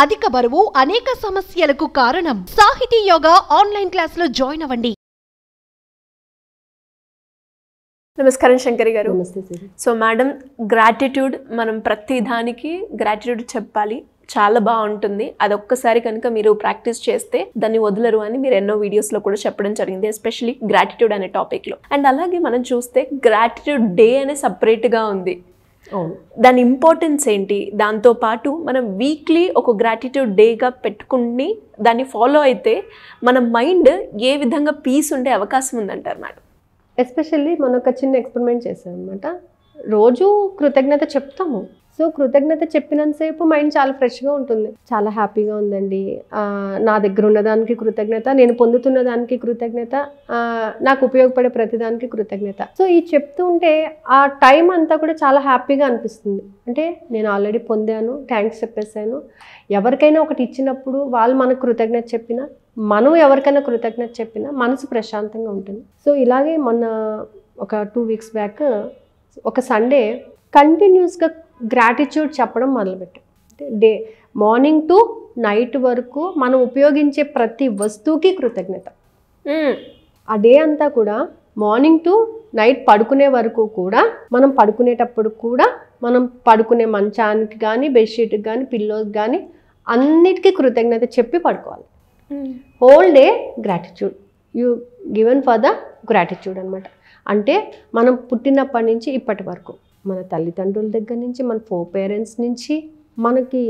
అధిక బరువు అనేక సమస్యలకు కారణం. సాహితీ యోగా ఆన్లైన్ క్లాసులో జాయిన్ అవ్వండి. నమస్కారం శంకరి గారు. నమస్తే సార్. సో మేడం, గ్రాటిట్యూడ్ మనం ప్రతి దానికి గ్రాటిట్యూడ్ చెప్పాలి, చాలా బాగుంటుంది. అదొక్కసారి కనుక మీరు ప్రాక్టీస్ చేస్తే దాన్ని వదలరు అని మీరు ఎన్నో వీడియోస్లో కూడా చెప్పడం జరిగింది, ఎస్పెషల్లీ గ్రాటిట్యూడ్ అనే టాపిక్లో. అండ్ అలాగే మనం చూస్తే గ్రాటిట్యూడ్ డే అనే సపరేట్గా ఉంది. దాని ఇంపార్టెన్స్ ఏంటి? దాంతోపాటు మనం వీక్లీ ఒక గ్రాటిట్యూడ్ డేగా పెట్టుకుని దాన్ని ఫాలో అయితే మన మైండ్ ఏ విధంగా పీస్ ఉండే అవకాశం ఉందంటారు మేడం? ఎస్పెషల్లీ మనం ఒక చిన్న ఎక్స్పెరిమెంట్ చేసాం అనమాట. రోజు కృతజ్ఞత చెప్తాము. సో కృతజ్ఞత చెప్పినంతసేపు మైండ్ చాలా ఫ్రెష్గా ఉంటుంది, చాలా హ్యాపీగా ఉందండి, నా దగ్గర ఉన్నదానికి కృతజ్ఞత, నేను పొందుతున్న దానికి కృతజ్ఞత, నాకు ఉపయోగపడే ప్రతిదానికి కృతజ్ఞత. సో ఈ చెప్తూ ఉంటే ఆ టైం అంతా కూడా చాలా హ్యాపీగా అనిపిస్తుంది. అంటే నేను ఆల్రెడీ పొందాను, థ్యాంక్స్ చెప్పేశాను. ఎవరికైనా ఒకటి ఇచ్చినప్పుడు వాళ్ళు మనకు కృతజ్ఞత చెప్పినా, మనం ఎవరికైనా కృతజ్ఞత చెప్పినా మనసు ప్రశాంతంగా ఉంటుంది. సో ఇలాగే మొన్న ఒక 2 weeks బ్యాక్ ఒక సండే కంటిన్యూస్గా గ్రాటిట్యూడ్ చెప్పడం మొదలుపెట్టాం. అంటే మార్నింగ్ టు నైట్ వరకు మనం ఉపయోగించే ప్రతి వస్తువుకి కృతజ్ఞత. ఆ డే అంతా కూడా మార్నింగ్ టు నైట్ పడుకునే వరకు కూడా, మనం పడుకునేటప్పుడు కూడా, మనం పడుకునే మంచానికి కానీ, బెడ్షీట్కి కానీ, పిల్లోకి కానీ అన్నిటికీ కృతజ్ఞత చెప్పి పడుకోవాలి. Whole day gratitude you given for the gratitude అనమాట. అంటే మనం పుట్టినప్పటి నుంచి ఇప్పటి వరకు మన తల్లిదండ్రుల దగ్గర నుంచి, మన 4 parents నుంచి, మనకి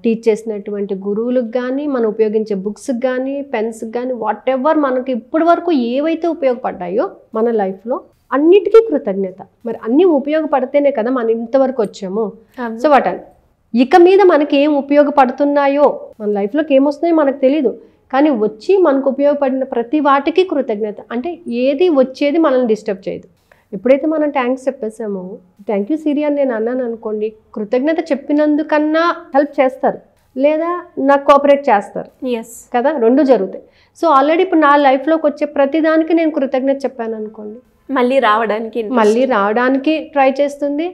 టీచ్ చేసినటువంటి గురువులకు కానీ, మనం ఉపయోగించే బుక్స్కి కానీ, పెన్స్కి కానీ, వాట్ ఎవర్ మనకి ఇప్పటి వరకు ఏవైతే ఉపయోగపడ్డాయో మన లైఫ్లో అన్నిటికీ కృతజ్ఞత. మరి అన్నీ ఉపయోగపడితేనే కదా మనం ఇంతవరకు వచ్చాము. సో వాటి ఇక మీద మనకి ఏం ఉపయోగపడుతున్నాయో, మన లైఫ్లోకి ఏమొస్తున్నాయో మనకు తెలీదు, కానీ వచ్చి మనకు ఉపయోగపడిన ప్రతి వాటికి కృతజ్ఞత. అంటే ఏది వచ్చేది మనల్ని డిస్టర్బ్ చేయదు. ఎప్పుడైతే మనం థ్యాంక్స్ చెప్పేసామో, థ్యాంక్ యూ సిరి అని నేను అన్నాను అనుకోండి, కృతజ్ఞత చెప్పినందుకన్నా హెల్ప్ చేస్తారు, లేదా నాకు కోఆపరేట్ చేస్తారు కదా, 2 జరుగుతాయి. సో ఆల్రెడీ ఇప్పుడు నా లైఫ్లోకి వచ్చే ప్రతిదానికి నేను కృతజ్ఞత చెప్పాను అనుకోండి, మళ్ళీ రావడానికి ట్రై చేస్తుంది,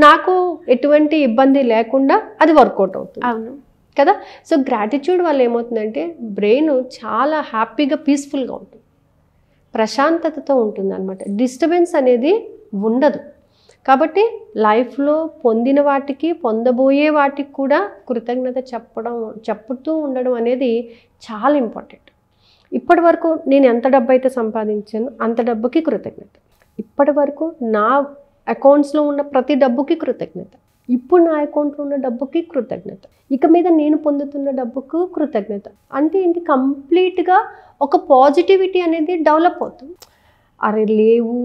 నాకు ఎటువంటి ఇబ్బంది లేకుండా అది వర్కౌట్ అవుతుంది. అవును కదా. సో గ్రాటిట్యూడ్ వల్ల ఏమవుతుందంటే బ్రెయిన్ చాలా హ్యాపీగా, పీస్ఫుల్గా ఉంటుంది, ప్రశాంతతతో ఉంటుంది అనమాట. డిస్టర్బెన్స్ అనేది ఉండదు. కాబట్టి లైఫ్లో పొందిన వాటికి, పొందబోయే వాటికి కూడా కృతజ్ఞత చెప్పుతూ ఉండడం అనేది చాలా ఇంపార్టెంట్. ఇప్పటి వరకు నేను ఎంత డబ్బు అయితే సంపాదించాను అంత డబ్బుకి కృతజ్ఞత, ఇప్పటి వరకు నా అకౌంట్స్లో ఉన్న ప్రతి డబ్బుకి కృతజ్ఞత, ఇప్పుడు నా అకౌంట్లో ఉన్న డబ్బుకి కృతజ్ఞత, ఇక మీద నేను పొందుతున్న డబ్బుకు కృతజ్ఞత. అంటే ఏంటి, కంప్లీట్గా ఒక పాజిటివిటీ అనేది డెవలప్ అవుతుంది. అరే లేవు,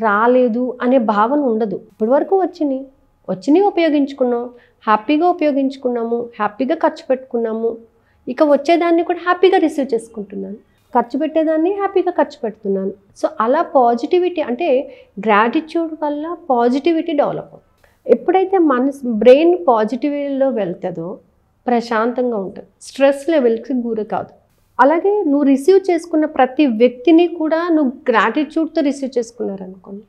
రాలేదు అనే భావన ఉండదు. ఇప్పటి వరకు వచ్చినాయి ఉపయోగించుకున్నాం, హ్యాపీగా ఉపయోగించుకున్నాము, హ్యాపీగా ఖర్చు పెట్టుకున్నాము, ఇక వచ్చేదాన్ని కూడా హ్యాపీగా రిసీవ్ చేసుకుంటున్నాను, ఖర్చు పెట్టేదాన్ని హ్యాపీగా ఖర్చు పెడుతున్నాను. సో అలా పాజిటివిటీ, అంటే గ్రాటిట్యూడ్ వల్ల పాజిటివిటీ డెవలప్ అవుతుంది. ఎప్పుడైతే బ్రెయిన్ పాజిటివిటీలో వెళ్తుందో ప్రశాంతంగా ఉంటుంది, స్ట్రెస్ లెవెల్కి గురి కాదు. అలాగే నువ్వు రిసీవ్ చేసుకున్న ప్రతి వ్యక్తిని కూడా నువ్వు గ్రాటిట్యూడ్తో రిసీవ్ చేసుకున్నారనుకోండి,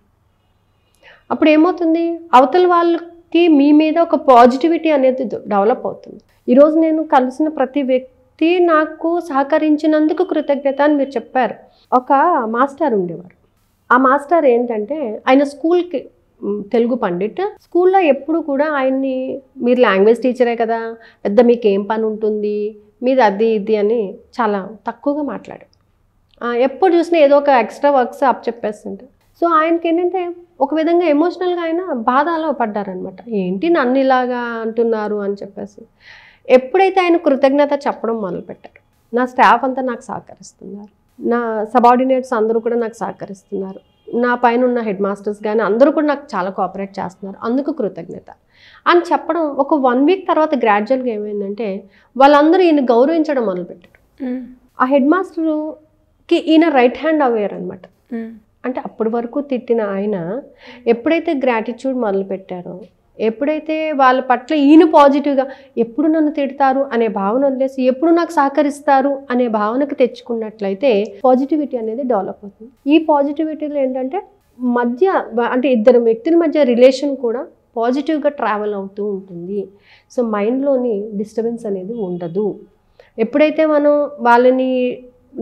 అప్పుడు ఏమవుతుంది, అవతల వాళ్ళకి మీ మీద ఒక పాజిటివిటీ అనేది డెవలప్ అవుతుంది. ఈరోజు నేను కలిసిన ప్రతి వ్యక్తి నాకు సహకరించినందుకు కృతజ్ఞత అని మీరు చెప్పారు. ఒక మాస్టర్ ఉండేవారు. ఆ మాస్టర్ ఏంటంటే ఆయన స్కూల్కి తెలుగు పండిట్, స్కూల్లో ఎప్పుడు కూడా ఆయన్ని మీరు లాంగ్వేజ్ టీచరే కదా, పెద్ద మీకు ఏం పని ఉంటుంది, మీది అది ఇది అని చాలా తక్కువగా మాట్లాడారు. ఎప్పుడు చూసినా ఏదో ఒక ఎక్స్ట్రా వర్క్స్ చెప్పేస్తుంటారు. సో ఆయనకి ఏంటంటే ఒక విధంగా ఎమోషనల్గా ఆయన బాధలో పడ్డారనమాట. ఏంటి నన్ను ఇలాగా అంటున్నారు అని చెప్పేసి. ఎప్పుడైతే ఆయన కృతజ్ఞత చెప్పడం మొదలుపెట్టారు, నా స్టాఫ్ అంతా నాకు సహకరిస్తున్నారు, నా సబార్డినేట్స్ అందరూ కూడా నాకు సహకరిస్తున్నారు, నా పైన ఉన్న హెడ్ మాస్టర్స్ కానీ అందరూ కూడా నాకు చాలా కోఆపరేట్ చేస్తున్నారు, అందుకు కృతజ్ఞత అని చెప్పడం. ఒక 1 week తర్వాత గ్రాడ్యువల్గా ఏమైందంటే వాళ్ళందరూ ఈయన గౌరవించడం మొదలుపెట్టారు. ఆ హెడ్ మాస్టర్కి ఈయన రైట్ హ్యాండ్ అయ్యారు అనమాట. అంటే అప్పటి వరకు తిట్టిన ఆయన ఎప్పుడైతే గ్రాటిట్యూడ్ మొదలుపెట్టారో, ఎప్పుడైతే వాళ్ళ పట్ల ఈయన పాజిటివ్గా, ఎప్పుడు నన్ను తిడతారు అనే భావన వదిలేసి ఎప్పుడు నాకు సహకరిస్తారు అనే భావనకు తెచ్చుకున్నట్లయితే పాజిటివిటీ అనేది డెవలప్ అవుతుంది. ఈ పాజిటివిటీలో ఏంటంటే అంటే 2 వ్యక్తుల మధ్య రిలేషన్ కూడా పాజిటివ్గా ట్రావెల్ అవుతూ ఉంటుంది. సో మైండ్లోని డిస్టర్బెన్స్ అనేది ఉండదు. ఎప్పుడైతే మనం వాళ్ళని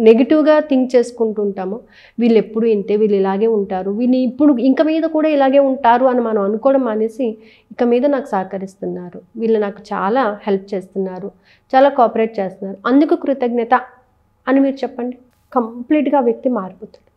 నెగిటివ్గా థింక్ చేసుకుంటుంటామో, వీళ్ళు ఎప్పుడు ఇంతే, వీళ్ళు ఇలాగే ఉంటారు, వీళ్ళు ఇప్పుడు ఇంక మీద కూడా ఇలాగే ఉంటారు అని మనం అనుకోవడం అనేసి, ఇక మీద నాకు సహకరిస్తున్నారు, వీళ్ళు నాకు చాలా హెల్ప్ చేస్తున్నారు, చాలా కోఆపరేట్ చేస్తున్నారు, అందుకు కృతజ్ఞత అని మీరు చెప్పండి, కంప్లీట్గా ఆ వ్యక్తి మారిపోతాడు.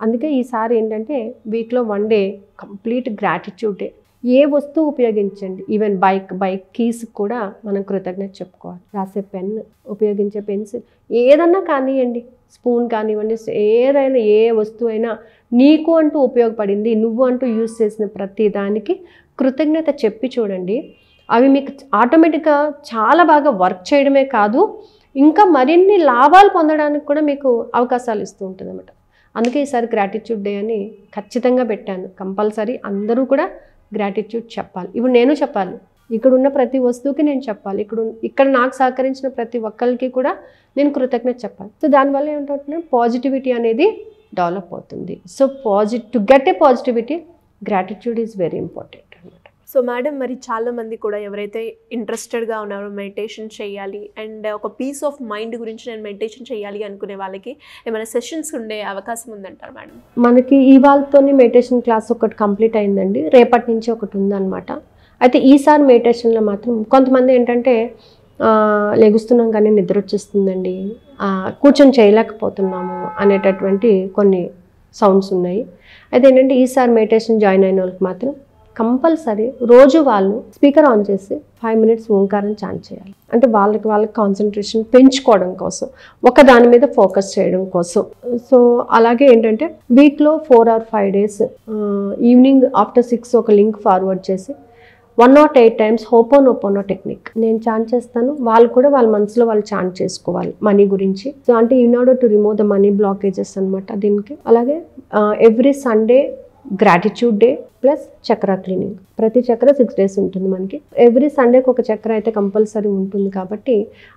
అందుకే ఈసారి ఏంటంటే వీక్లో 1 డే కంప్లీట్ గ్రాటిట్యూడ్ డే. ఏ వస్తువు ఉపయోగించండి, ఈవెన్ బైక్ కీస్ కూడా మనం కృతజ్ఞత చెప్పుకోవాలి. రాసే పెన్, ఉపయోగించే పెన్సిల్, ఏదన్నా కానివ్వండి, స్పూన్ కానివ్వండి, ఏదైనా ఏ వస్తువు అయినా నీకు అంటూ ఉపయోగపడింది, నువ్వు అంటూ యూజ్ చేసిన ప్రతి దానికి కృతజ్ఞత చెప్పి చూడండి. అవి మీకు ఆటోమేటిక్గా చాలా బాగా వర్క్ చేయడమే కాదు, ఇంకా మరిన్ని లాభాలు పొందడానికి కూడా మీకు అవకాశాలు ఇస్తూ ఉంటుంది అన్నమాట. అందుకే ఈసారి గ్రాటిట్యూడ్ డే అని ఖచ్చితంగా పెట్టాను. కంపల్సరీ అందరూ కూడా గ్రాటిట్యూడ్ చెప్పాలి. ఇప్పుడు నేను చెప్పాలి, ఇక్కడ ఉన్న ప్రతి వస్తువుకి నేను చెప్పాలి, ఇక్కడ నాకు సహకరించిన ప్రతి ఒక్కరికి కూడా నేను కృతజ్ఞత చెప్పాలి. సో దానివల్ల ఏమిటంటే పాజిటివిటీ అనేది డెవలప్ అవుతుంది. So to get a positivity, gratitude is very important అనమాట. సో మేడం, మరి చాలామంది కూడా ఎవరైతే ఇంట్రెస్టెడ్గా ఉన్నారో మెడిటేషన్ చేయాలి అండ్ ఒక పీస్ ఆఫ్ మైండ్ గురించి నేను మెడిటేషన్ చేయాలి అనుకునే వాళ్ళకి ఏమైనా సెషన్స్ ఉండే అవకాశం ఉందంటారు మేడం? మనకి ఇవాళతోని మెడిటేషన్ క్లాస్ ఒకటి కంప్లీట్ అయిందండి, రేపటి నుంచి ఒకటి ఉందన్నమాట. అయితే ఈసారి మెడిటేషన్లో మాత్రం కొంతమంది ఏంటంటే లెగుస్తున్నాం కానీ నిద్ర వచ్చేస్తుందండి, కూర్చొని చేయలేకపోతున్నాము అనేటటువంటి కొన్ని సౌండ్స్ ఉన్నాయి. అయితే ఏంటంటే ఈసారి మెడిటేషన్ జాయిన్ అయిన వాళ్ళకి మాత్రం కంపల్సరీ రోజు వాళ్ళు స్పీకర్ ఆన్ చేసి 5 minutes ఓంకారం చాంట్ చేయాలి. అంటే వాళ్ళకి కాన్సన్ట్రేషన్ పెంచుకోవడం కోసం, ఒక దాని మీద ఫోకస్ చేయడం కోసం. సో అలాగే ఏంటంటే వీక్లో 4 or 5 days ఈవినింగ్ ఆఫ్టర్ 6 ఒక లింక్ ఫార్వర్డ్ చేసి 108 times హోపోనోపోనో టెక్నిక్ నేను చాంట్ చేస్తాను. వాళ్ళు కూడా వాళ్ళ మనసులో వాళ్ళు చాంట్ చేసుకోవాలి మనీ గురించి. సో అంటే in order to remove the money blockages అనమాట దీనికి. అలాగే every Sunday gratitude day plus చక్ర క్లీనింగ్. ప్రతి చక్ర 6 days ఉంటుంది మనకి. ఎవ్రీ సండేకి ఒక చక్ర అయితే కంపల్సరీ ఉంటుంది కాబట్టి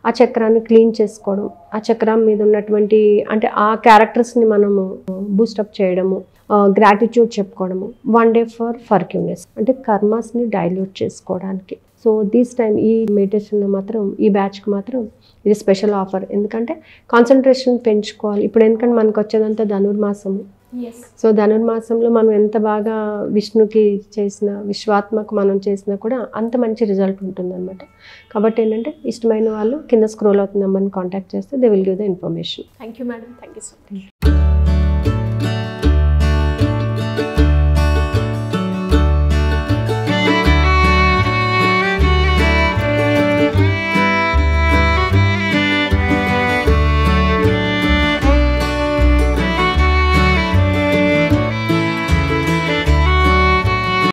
ఆ చక్రాన్ని క్లీన్ చేసుకోవడం, ఆ చక్రం మీద ఉన్నటువంటి అంటే ఆ క్యారెక్టర్స్ని మనము బూస్టప్ చేయడము, గ్రాటిట్యూడ్ చెప్పుకోవడము. 1 day ఫర్ ఫర్గివ్నెస్ అంటే కర్మాస్ని డైల్యూట్ చేసుకోవడానికి. సో దిస్ టైం ఈ మెడిటేషన్లో మాత్రం ఈ బ్యాచ్కి మాత్రం ఇది స్పెషల్ ఆఫర్. ఎందుకంటే కాన్సన్ట్రేషన్ పెంచుకోవాలి. ఇప్పుడు ఎందుకంటే మనకు వచ్చేదంతా ధనుర్మాసము. సో ధనుర్మాసంలో మనం ఎంత బాగా విష్ణుకి చేసిన, విశ్వాత్మకు మనం చేసినా కూడా అంత మంచి రిజల్ట్ ఉంటుందన్నమాట. కాబట్టి ఏంటంటే ఇష్టమైన వాళ్ళు కింద స్క్రోల్ అవుతున్న నెంబర్ని కాంటాక్ట్ చేస్తే they will give the information. Thank you madam, thank you so much.